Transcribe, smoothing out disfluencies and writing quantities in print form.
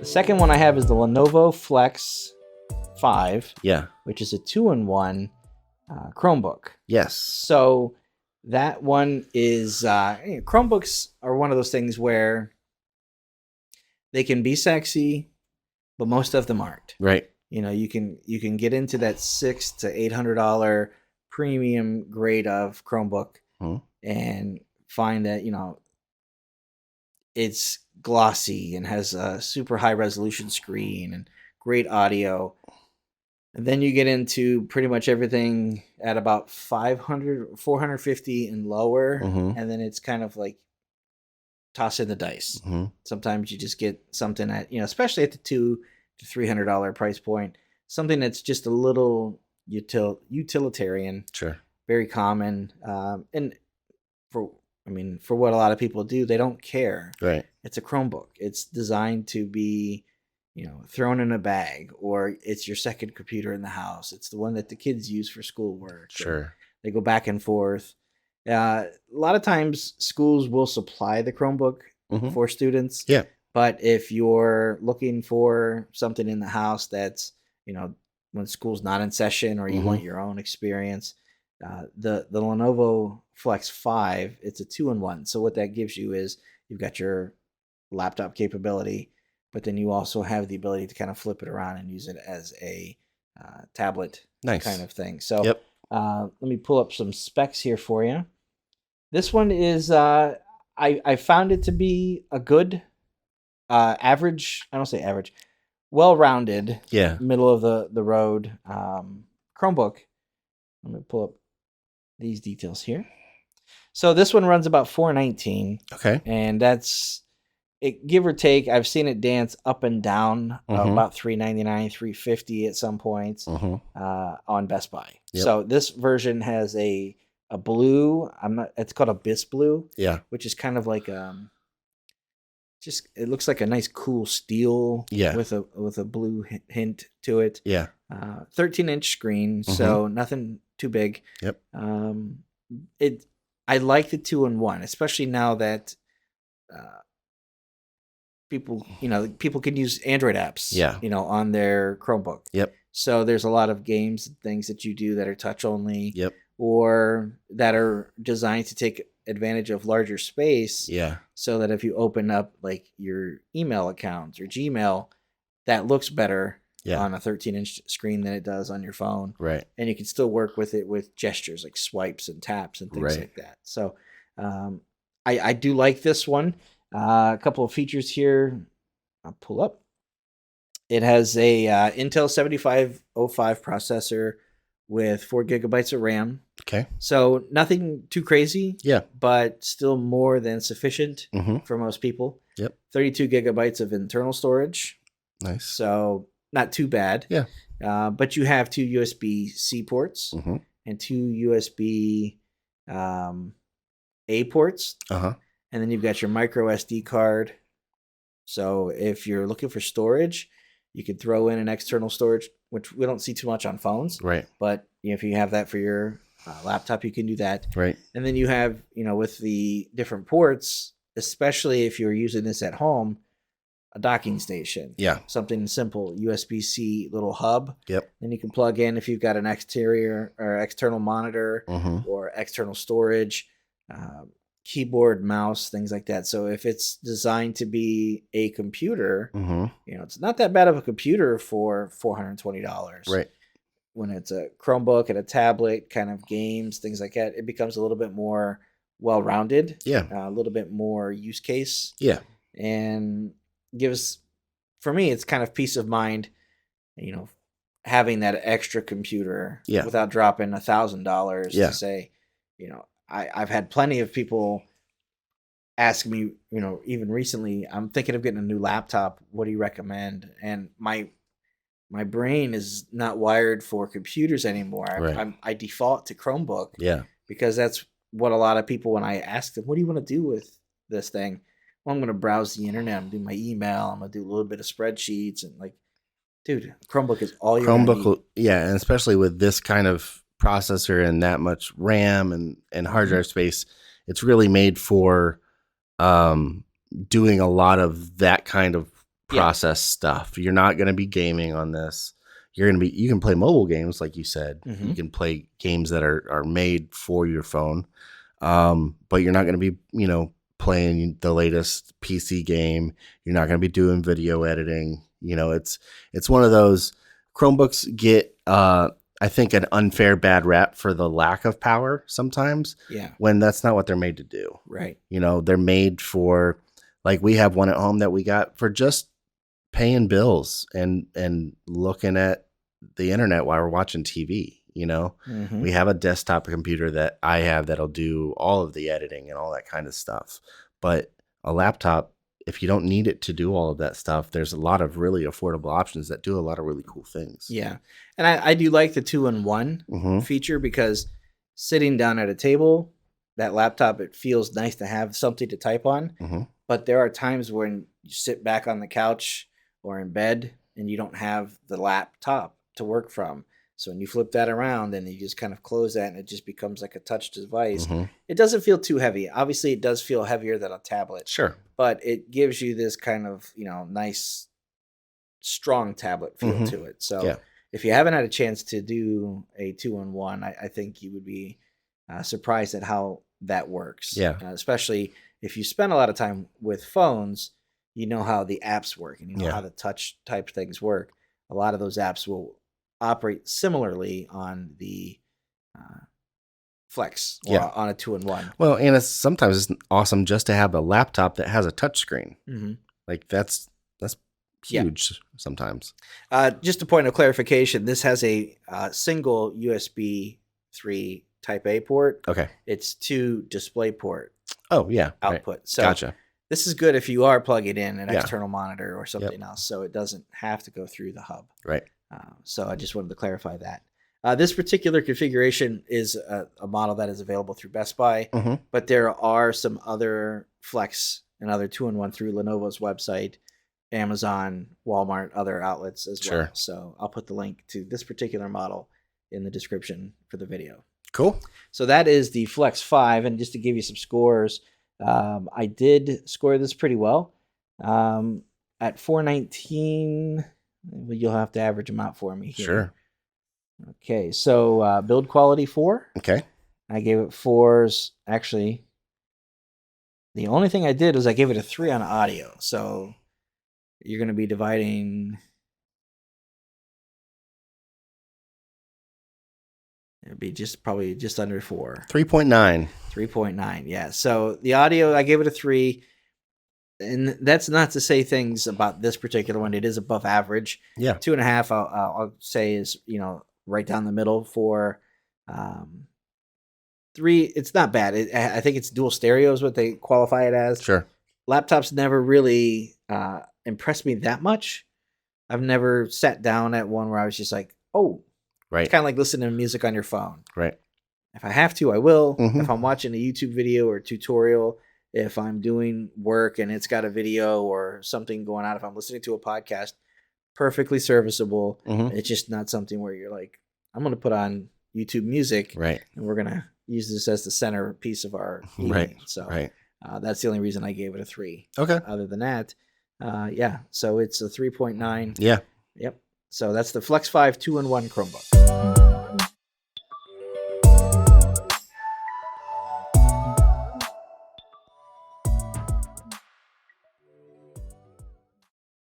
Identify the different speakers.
Speaker 1: The second one I have is the Lenovo Flex 5,
Speaker 2: Yeah.
Speaker 1: which is a 2-in-1 Chromebook.
Speaker 2: Yes.
Speaker 1: So that one is Chromebooks are one of those things where they can be sexy, but most of them aren't.
Speaker 2: Right.
Speaker 1: You can get into that $600 to $800 premium grade of Chromebook and find that it's glossy and has a super high resolution screen and great audio. And then you get into pretty much everything at about 500, 450 and lower. And then it's kind of like tossing the dice. Sometimes you just get something at, especially at the $200 to $300 price point, something that's just a little utilitarian.
Speaker 2: Sure.
Speaker 1: Very common. And for what a lot of people do, they don't care.
Speaker 2: Right.
Speaker 1: It's a Chromebook. It's designed to be, thrown in a bag, or it's your second computer in the house. It's the one that the kids use for schoolwork.
Speaker 2: Sure.
Speaker 1: They go back and forth. A lot of times schools will supply the Chromebook for students.
Speaker 2: Yeah.
Speaker 1: But if you're looking for something in the house that's, when school's not in session, or you want your own experience, the Lenovo Flex 5, it's a 2-in-1. So what that gives you is you've got your laptop capability, but then you also have the ability to kind of flip it around and use it as a tablet kind of thing. So let me pull up some specs here for you. This one is, I found it to be a good average, I don't say average, well-rounded, middle of the road Chromebook. Let me pull up these details here. So this one runs about $419.
Speaker 2: Okay.
Speaker 1: And that's it, give or take. I've seen it dance up and down about $399, $350 at some points on Best Buy. So this version has a blue. It's called Abyss Blue. Yeah. Which is kind of like it looks like a nice cool steel. Yeah. With a blue hint to it. Yeah. 13-inch screen, so nothing too big. Yep. I like the 2-in-1, especially now that people can use Android apps, on their Chromebook. Yep. So there's a lot of games and things that you do that are touch only. Yep. Or that are designed to take advantage of larger space. Yeah. So that if you open up like your email accounts or Gmail, that looks better on a 13-inch screen than it does on your phone. Right. And you can still work with it with gestures like swipes and taps and things like that. So I do like this one. A couple of features here. I'll pull up. It has a Intel 7505 processor with 4 gigabytes of RAM. Okay. So nothing too crazy. Yeah. But still more than sufficient for most people. Yep. 32 gigabytes of internal storage. Nice. So not too bad. Yeah. But you have 2 USB-C ports and 2 USB A ports. And then you've got your micro SD card. So if you're looking for storage, you could throw in an external storage, which we don't see too much on phones. Right. But if you have that for your laptop, you can do that. Right. And then you have, with the different ports, especially if you're using this at home, a docking station. Yeah. Something simple, USB-C little hub. Yep. Then you can plug in if you've got an exterior or external monitor or external storage, keyboard, mouse, things like that. So if it's designed to be a computer, it's not that bad of a computer for $420. Right. When it's a Chromebook and a tablet, kind of games, things like that, it becomes a little bit more well-rounded. Yeah. A little bit more use case. Yeah. And gives, for me, it's kind of peace of mind, having that extra computer without dropping $1,000 to say, I've had plenty of people ask me, even recently, I'm thinking of getting a new laptop. What do you recommend? And my brain is not wired for computers anymore. Right. I default to Chromebook. Yeah. Because that's what a lot of people, when I ask them, what do you want to do with this thing? Well, I'm going to browse the internet. I'm doing my email. I'm going to do a little bit of spreadsheets and dude, Chromebook is all you're going to need.
Speaker 2: Yeah. And especially with this kind of processor and that much RAM and hard drive space, it's really made for doing a lot of that kind of process stuff. You're not going to be gaming on this. You can play mobile games, like you said. Mm-hmm. You can play games that are made for your phone. But you're not going to be, playing the latest PC game. You're not going to be doing video editing. It's one of those. Chromebooks get, I think, an unfair bad rap for the lack of power sometimes.
Speaker 1: Yeah.
Speaker 2: When that's not what they're made to do.
Speaker 1: Right.
Speaker 2: They're made for, like, we have one at home that we got for just paying bills and looking at the internet while we're watching TV. Mm-hmm. We have a desktop computer that I have that'll do all of the editing and all that kind of stuff. But a laptop, if you don't need it to do all of that stuff, there's a lot of really affordable options that do a lot of really cool things.
Speaker 1: Yeah. And I do like the 2-in-1
Speaker 2: mm-hmm.
Speaker 1: feature, because sitting down at a table, that laptop, it feels nice to have something to type on.
Speaker 2: Mm-hmm.
Speaker 1: But there are times when you sit back on the couch or in bed and you don't have the laptop to work from. So when you flip that around and you just kind of close that and it just becomes like a touch device,
Speaker 2: mm-hmm.
Speaker 1: it doesn't feel too heavy. Obviously, it does feel heavier than a tablet.
Speaker 2: Sure.
Speaker 1: But it gives you this kind of, nice, strong tablet feel
Speaker 2: mm-hmm.
Speaker 1: to it. So if you haven't had a chance to do a 2-in-1, I think you would be surprised at how that works.
Speaker 2: Yeah.
Speaker 1: Especially if you spend a lot of time with phones, you know how the apps work and you know how the touch type things work. A lot of those apps will operate similarly on the Flex or on a 2-in-1.
Speaker 2: Well, and sometimes it's awesome just to have a laptop that has a touchscreen.
Speaker 1: Mm-hmm.
Speaker 2: Like that's huge sometimes.
Speaker 1: Just a point of clarification, this has a single USB 3 Type A port.
Speaker 2: Okay.
Speaker 1: It's 2 DisplayPort
Speaker 2: output.
Speaker 1: Right. So
Speaker 2: gotcha.
Speaker 1: This is good if you are plugging in an external monitor or something else, so it doesn't have to go through the hub.
Speaker 2: Right.
Speaker 1: So I just wanted to clarify that. This particular configuration is a model that is available through Best Buy,
Speaker 2: mm-hmm.
Speaker 1: but there are some other Flex and other 2-in-1 through Lenovo's website, Amazon, Walmart, other outlets as well. So I'll put the link to this particular model in the description for the video.
Speaker 2: Cool.
Speaker 1: So that is the Flex 5, and just to give you some scores, I did score this pretty well. At 419, you'll have to average them out for me here.
Speaker 2: Sure.
Speaker 1: Okay, so build quality 4.
Speaker 2: Okay.
Speaker 1: I gave it 4s. Actually, the only thing I did was I gave it a 3 on audio. So you're going to be dividing. It'd be probably just under 4.
Speaker 2: 3.9.
Speaker 1: 3.9, yeah. So the audio, I gave it a 3. And that's not to say things about this particular one. It is above average.
Speaker 2: Yeah.
Speaker 1: 2.5, I'll say is, right down the middle. For 3, it's not bad. I think it's dual stereo is what they qualify it as.
Speaker 2: Sure.
Speaker 1: Laptops never really impressed me that much. I've never sat down at one where I was just like, oh,
Speaker 2: right.
Speaker 1: It's kind of like listening to music on your phone.
Speaker 2: Right.
Speaker 1: If I have to, I will.
Speaker 2: Mm-hmm.
Speaker 1: If I'm watching a YouTube video or tutorial, if I'm doing work and it's got a video or something going on, if I'm listening to a podcast, perfectly serviceable.
Speaker 2: Mm-hmm.
Speaker 1: It's just not something where you're like, I'm going to put on YouTube music,
Speaker 2: right, and
Speaker 1: we're going to use this as the centerpiece of our evening.
Speaker 2: Right.
Speaker 1: So
Speaker 2: right.
Speaker 1: That's the only reason I gave it a 3.
Speaker 2: Okay.
Speaker 1: Other than that, so it's a 3.9.
Speaker 2: Yeah.
Speaker 1: Yep. So that's the Flex 5 2-in-1 Chromebook.